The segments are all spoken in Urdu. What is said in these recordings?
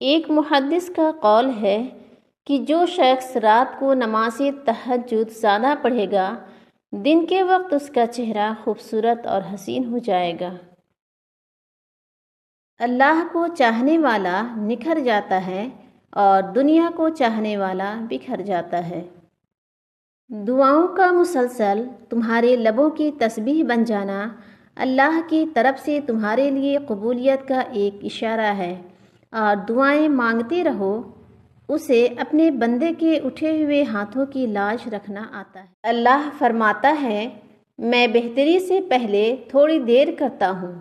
ایک محدث کا قول ہے کہ جو شخص رات کو نماز تہجد زیادہ پڑھے گا، دن کے وقت اس کا چہرہ خوبصورت اور حسین ہو جائے گا۔ اللہ کو چاہنے والا نکھر جاتا ہے اور دنیا کو چاہنے والا بکھر جاتا ہے۔ دعاؤں کا مسلسل تمہارے لبوں کی تسبیح بن جانا اللہ کی طرف سے تمہارے لیے قبولیت کا ایک اشارہ ہے، اور دعائیں مانگتے رہو، اسے اپنے بندے کے اٹھے ہوئے ہاتھوں کی لاج رکھنا آتا ہے۔ اللہ فرماتا ہے، میں بہتری سے پہلے تھوڑی دیر کرتا ہوں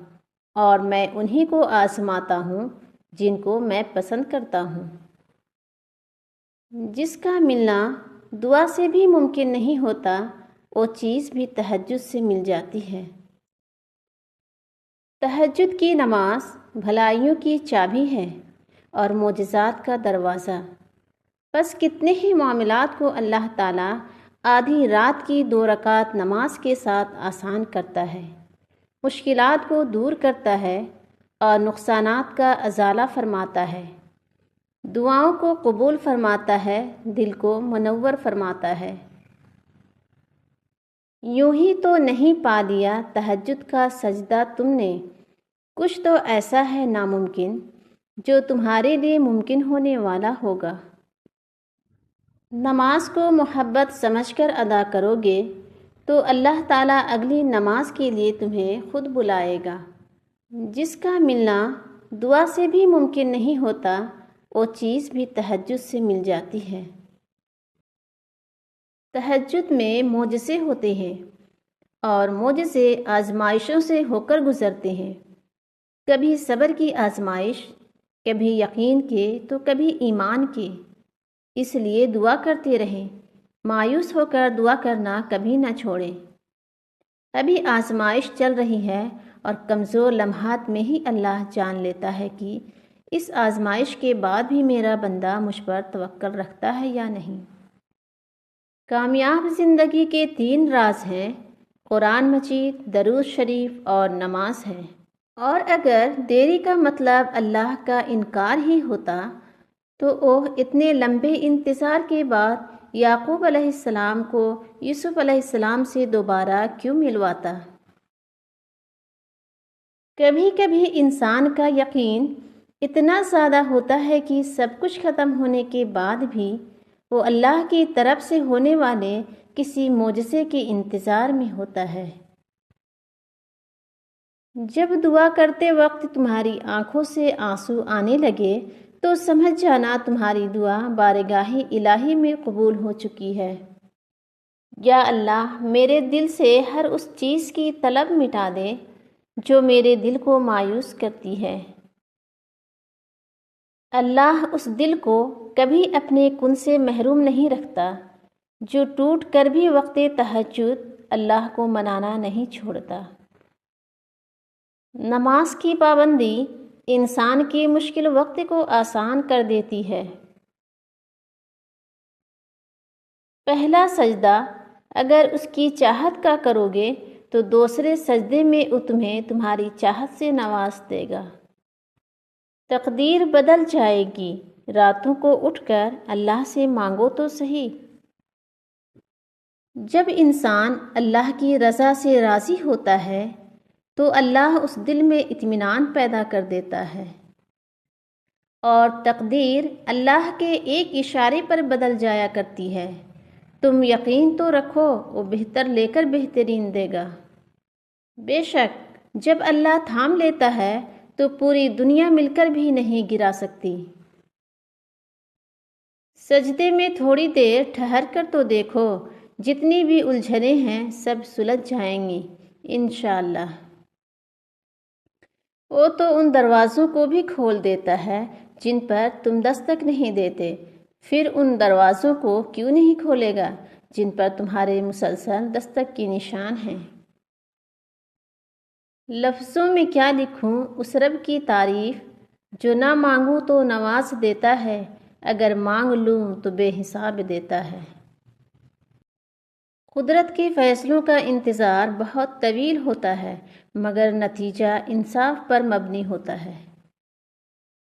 اور میں انہی کو آزماتا ہوں جن کو میں پسند کرتا ہوں۔ جس کا ملنا دعا سے بھی ممکن نہیں ہوتا، وہ چیز بھی تہجد سے مل جاتی ہے۔ تہجد کی نماز بھلائیوں کی چابی ہے اور معجزات کا دروازہ۔ بس کتنے ہی معاملات کو اللہ تعالیٰ آدھی رات کی 2 رکعت نماز کے ساتھ آسان کرتا ہے، مشکلات کو دور کرتا ہے اور نقصانات کا ازالہ فرماتا ہے، دعاؤں کو قبول فرماتا ہے، دل کو منور فرماتا ہے۔ یوں ہی تو نہیں پا لیا تہجد کا سجدہ تم نے، کچھ تو ایسا ہے ناممکن جو تمہارے لیے ممکن ہونے والا ہوگا۔ نماز کو محبت سمجھ کر ادا کرو گے تو اللہ تعالیٰ اگلی نماز کے لیے تمہیں خود بلائے گا۔ جس کا ملنا دعا سے بھی ممکن نہیں ہوتا، وہ چیز بھی تہجد سے مل جاتی ہے۔ تہجد میں معجزے ہوتے ہیں اور معجزے آزمائشوں سے ہو کر گزرتے ہیں، کبھی صبر کی آزمائش، کبھی یقین کے تو کبھی ایمان کے۔ اس لیے دعا کرتے رہیں، مایوس ہو کر دعا کرنا کبھی نہ چھوڑیں۔ ابھی آزمائش چل رہی ہے اور کمزور لمحات میں ہی اللہ جان لیتا ہے کہ اس آزمائش کے بعد بھی میرا بندہ مجھ پر توکل رکھتا ہے یا نہیں۔ کامیاب زندگی کے 3 راز ہیں، قرآن مجید، درود شریف اور نماز ہے۔ اور اگر دیری کا مطلب اللہ کا انکار ہی ہوتا تو وہ اتنے لمبے انتظار کے بعد یعقوب علیہ السلام کو یوسف علیہ السلام سے دوبارہ کیوں ملواتا؟ کبھی کبھی انسان کا یقین اتنا زیادہ ہوتا ہے کہ سب کچھ ختم ہونے کے بعد بھی وہ اللہ کی طرف سے ہونے والے کسی معجزے کے انتظار میں ہوتا ہے۔ جب دعا کرتے وقت تمہاری آنکھوں سے آنسو آنے لگے تو سمجھ جانا تمہاری دعا بارگاہ الہی میں قبول ہو چکی ہے۔ یا اللہ، میرے دل سے ہر اس چیز کی طلب مٹا دے جو میرے دل کو مایوس کرتی ہے۔ اللہ اس دل کو کبھی اپنے کن سے محروم نہیں رکھتا، جو ٹوٹ کر بھی وقت تہجد اللہ کو منانا نہیں چھوڑتا۔ نماز کی پابندی انسان کے مشکل وقت کو آسان کر دیتی ہے۔ پہلا سجدہ اگر اس کی چاہت کا کرو گے تو دوسرے سجدے میں وہ تمہیں تمہاری چاہت سے نواز دے گا۔ تقدیر بدل جائے گی، راتوں کو اٹھ کر اللہ سے مانگو تو صحیح۔ جب انسان اللہ کی رضا سے راضی ہوتا ہے تو اللہ اس دل میں اطمینان پیدا کر دیتا ہے، اور تقدیر اللہ کے ایک اشارے پر بدل جایا کرتی ہے۔ تم یقین تو رکھو، وہ بہتر لے کر بہترین دے گا۔ بے شک جب اللہ تھام لیتا ہے تو پوری دنیا مل کر بھی نہیں گرا سکتی۔ سجدے میں تھوڑی دیر ٹھہر کر تو دیکھو، جتنی بھی الجھنیں ہیں سب سلجھ جائیں گی انشاءاللہ۔ وہ تو ان دروازوں کو بھی کھول دیتا ہے جن پر تم دستک نہیں دیتے، پھر ان دروازوں کو کیوں نہیں کھولے گا جن پر تمہارے مسلسل دستک کی نشان ہیں۔ لفظوں میں کیا لکھوں اس رب کی تعریف، جو نہ مانگوں تو نواز دیتا ہے، اگر مانگ لوں تو بے حساب دیتا ہے۔ قدرت کے فیصلوں کا انتظار بہت طویل ہوتا ہے، مگر نتیجہ انصاف پر مبنی ہوتا ہے۔